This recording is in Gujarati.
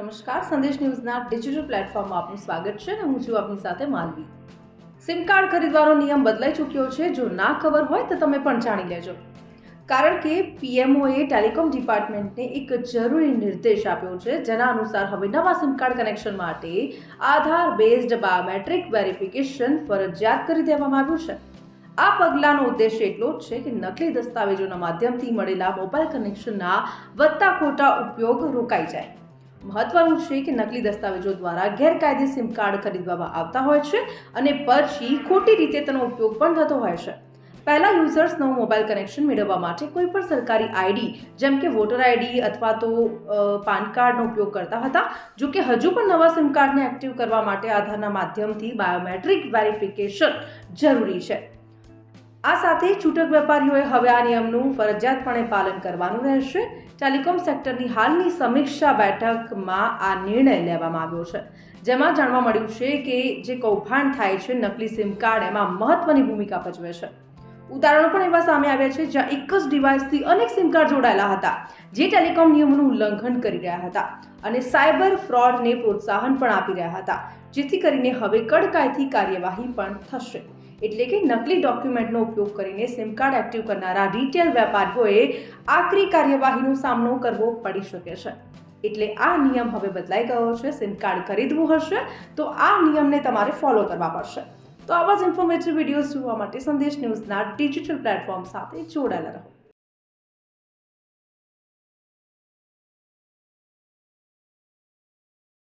નમસ્કાર, સંદેશ ન્યૂઝના ડિજિટલ પ્લેટફોર્મમાં આપનું સ્વાગત છે અને હું છું આપની સાથે માલવી. સિમ કાર્ડ ખરીદવાનો નિયમ બદલાઈ ચૂક્યો છે. જો ના ખબર હોય તો તમે પણ જાણી લેજો, કારણ કે પીએમઓએ ટેલિકોમ ડિપાર્ટમેન્ટને એક જરૂરી નિર્દેશ આપ્યો છે, જેના અનુસાર હવે નવા સિમ કાર્ડ કનેક્શન માટે આધાર બેઝડ બાયોમેટ્રિક વેરિફિકેશન ફરજિયાત કરી દેવામાં આવ્યું છે. આ પગલાંનો ઉદ્દેશ એટલો જ છે કે નકલી દસ્તાવેજોના માધ્યમથી મળેલા મોબાઈલ કનેક્શનના વધતા ખોટા ઉપયોગ રોકાઈ જાય. મહત્વનું છે કે નકલી દસ્તાવેજો દ્વારા ગેરકાયદે સિમ કાર્ડ ખરીદવામાં આવતા હોય છે અને પછી ખોટી રીતે તેનો ઉપયોગ પણ થતો હોય છે. પહેલા યુઝર્સ નવું મોબાઈલ કનેક્શન મેળવવા માટે કોઈ પણ સરકારી આઈડી જેમ કે વોટર આઈડી અથવા તો પાન કાર્ડનો ઉપયોગ કરતા હતા. જો કે હજુ પણ નવા સિમ કાર્ડને એક્ટિવ કરવા માટે આધારના માધ્યમથી બાયોમેટ્રિક વેરિફિકેશન જરૂરી છે. આ સાથે છૂટક વેપારીઓએ હવે આ નિયમનું ફરજિયાતપણે પાલન કરવાનું રહેશે. ટેલિકોમ સેક્ટરની હાલની સમીક્ષા બેઠકમાં આ નિર્ણય લેવામાં આવ્યો છે, જેમાં જાણવા મળ્યું છે કે જે કૌભાંડ થાય છે નકલી સિમ કાર્ડ એમાં મહત્વની ભૂમિકા ભજવે છે. ઉદાહરણો પણ એવા સામે આવ્યા છે જ્યાં એક જ ડિવાઇસથી અનેક સિમ કાર્ડ જોડાયેલા હતા, જે ટેલિકોમ નિયમોનું ઉલ્લંઘન કરી રહ્યા હતા અને સાયબર ફ્રોડને પ્રોત્સાહન પણ આપી રહ્યા હતા, જેથી કરીને હવે કડકાઈથી કાર્યવાહી પણ થશે. એટલે કે નકલી ડોક્યુમેન્ટનો ઉપયોગ કરીને સિમ કાર્ડ એક્ટિવ કરનારા રિટેલ વેપારીઓએ આકરી કાર્યવાહીનો સામનો કરવો પડી શકે છે. એટલે આ નિયમ હવે બદલાઈ ગયો છે. સિમ કાર્ડ ખરીદવું હશે તો આ નિયમને તમારે ફોલો કરવા પડશે. તો આવા જ ઇન્ફોર્મેટિવ વિડીયોઝ જોવા માટે સંદેશ ન્યૂઝના ડિજિટલ પ્લેટફોર્મ સાથે જોડાયેલા રહો.